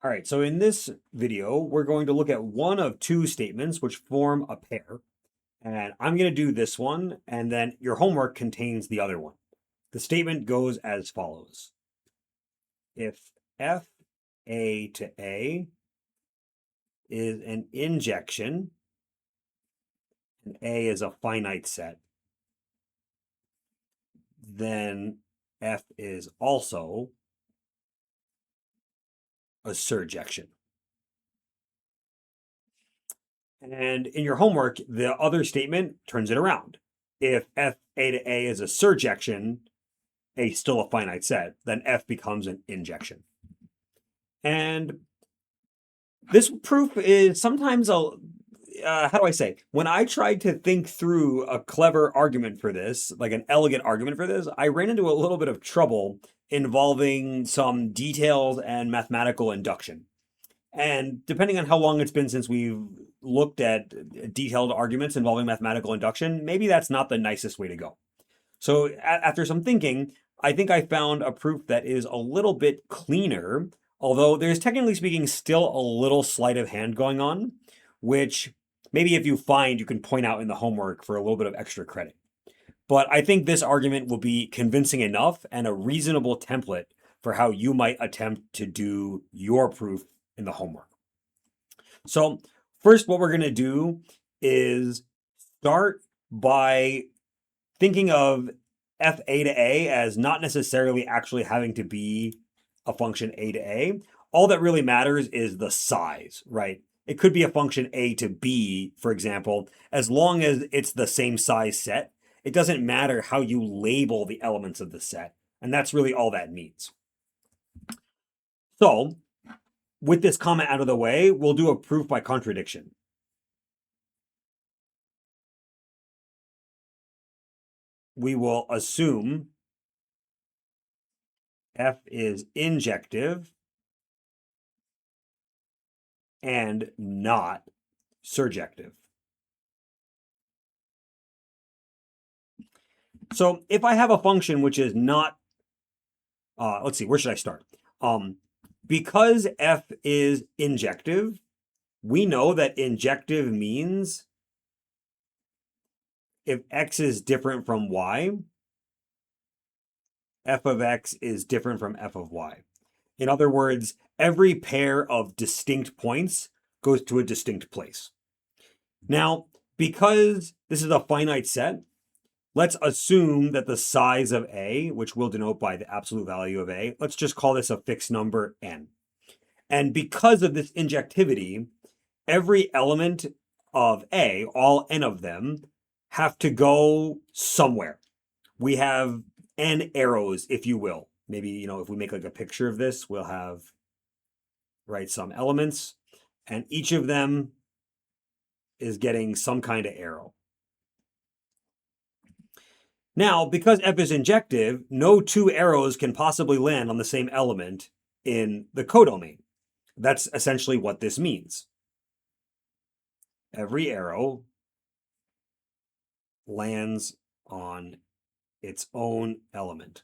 All right, so in this video, we're going to look at one of two statements which form a pair. And I'm going to do this one, and then your homework contains the other one. The statement goes as follows. If F A to A is an injection, and A is a finite set, then F is also a surjection. And in your homework, the other statement turns it around. If F A to A is a surjection, A is still a finite set, then F becomes an injection. And this proof is sometimes how do I say? When I tried to think through a clever argument for this, like an elegant argument for this, I ran into a little bit of trouble involving some details and mathematical induction. And depending on how long it's been since we've looked at detailed arguments involving mathematical induction, maybe that's not the nicest way to go. So after some thinking, I think I found a proof that is a little bit cleaner, although there's technically speaking still a little sleight of hand going on, which maybe if you find, you can point out in the homework for a little bit of extra credit. But I think this argument will be convincing enough and a reasonable template for how you might attempt to do your proof in the homework. So first, what we're going to do is start by thinking of f a to a as not necessarily actually having to be a function a to a. All that really matters is the size, right? It could be a function a to b, for example, as long as it's the same size set. It doesn't matter how you label the elements of the set, and that's really all that means. So, with this comment out of the way, we'll do a proof by contradiction. We will assume F is injective and not surjective. So if I have a function which is not, let's see, where should I start? Because F is injective, we know that injective means if X is different from Y, F of X is different from F of Y. In other words, every pair of distinct points goes to a distinct place. Now, because this is a finite set, let's assume that the size of A, which we'll denote by the absolute value of A, let's just call this a fixed number n. And because of this injectivity, every element of A, all n of them, have to go somewhere. We have n arrows, if you will. Maybe, if we make like a picture of this, we'll have, right, some elements, and each of them is getting some kind of arrow. Now, because F is injective, no two arrows can possibly land on the same element in the codomain. That's essentially what this means. Every arrow lands on its own element.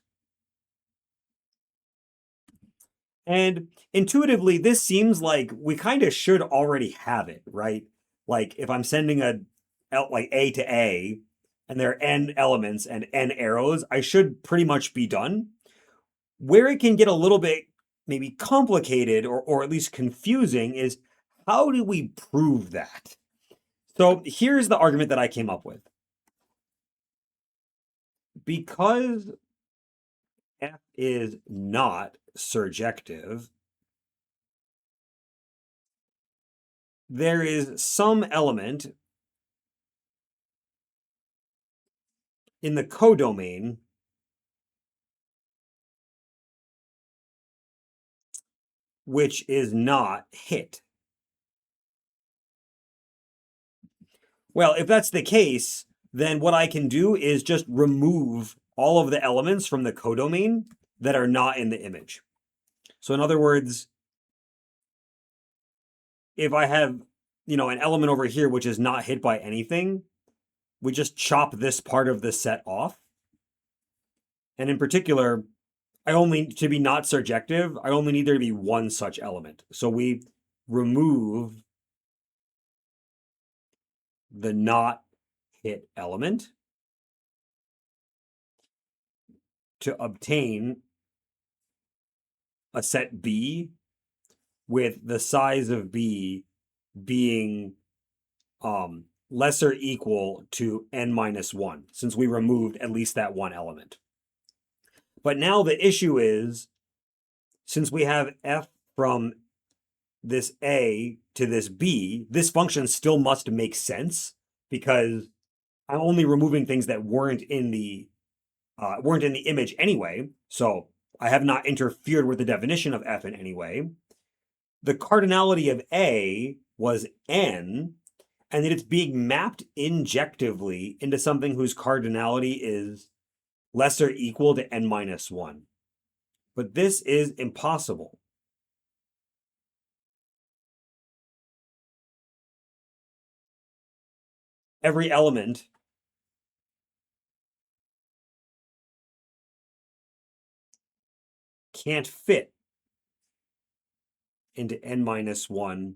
And intuitively, this seems like we kind of should already have it, right? Like if I'm sending like A to A, and there are n elements and n arrows, I should pretty much be done. Where it can get a little bit maybe complicated or at least confusing is how do we prove that? So here's the argument that I came up with. Because F is not surjective, there is some element in the codomain which is not hit. Well, if that's the case, then what I can do is just remove all of the elements from the codomain that are not in the image. So in other words, if I have, an element over here which is not hit by anything, we just chop this part of the set off. And in particular, to be not surjective, I only need there to be one such element. So we remove the not hit element to obtain a set B with the size of B being less or equal to n minus 1, since we removed at least that one element. But now the issue is, since we have f from this A to this B, this function still must make sense because I'm only removing things that weren't in the image anyway. So I have not interfered with the definition of f in any way. The cardinality of A was n, and that it's being mapped injectively into something whose cardinality is less or equal to n minus 1. But this is impossible. Every element can't fit into n minus 1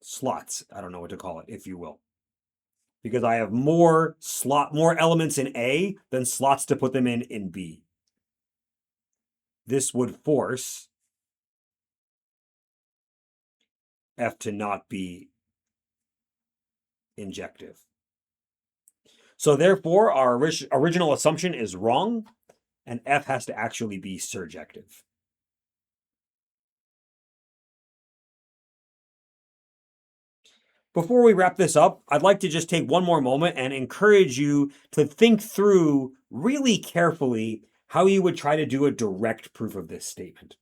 slots. I don't know what to call it, if you will. Because I have more elements in A than slots to put them in B. This would force F to not be injective. So therefore, our original assumption is wrong, and F has to actually be surjective. Before we wrap this up, I'd like to just take one more moment and encourage you to think through really carefully how you would try to do a direct proof of this statement.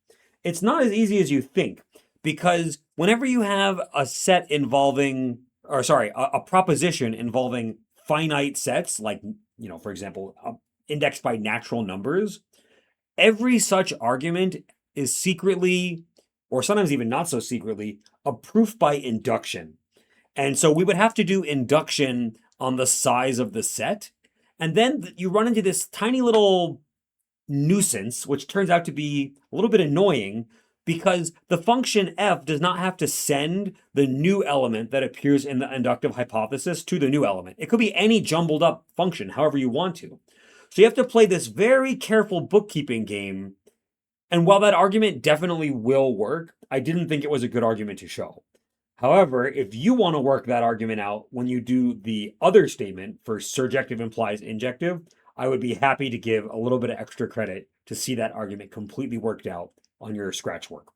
It's not as easy as you think, because whenever you have a set involving, or sorry, a proposition involving finite sets, like, for example, indexed by natural numbers, every such argument is secretly, or sometimes even not so secretly, a proof by induction. And so we would have to do induction on the size of the set. And then you run into this tiny little nuisance, which turns out to be a little bit annoying, because the function f does not have to send the new element that appears in the inductive hypothesis to the new element. It could be any jumbled up function, however you want to. So you have to play this very careful bookkeeping game. And while that argument definitely will work, I didn't think it was a good argument to show. However, if you want to work that argument out when you do the other statement for surjective implies injective, I would be happy to give a little bit of extra credit to see that argument completely worked out on your Scratch work.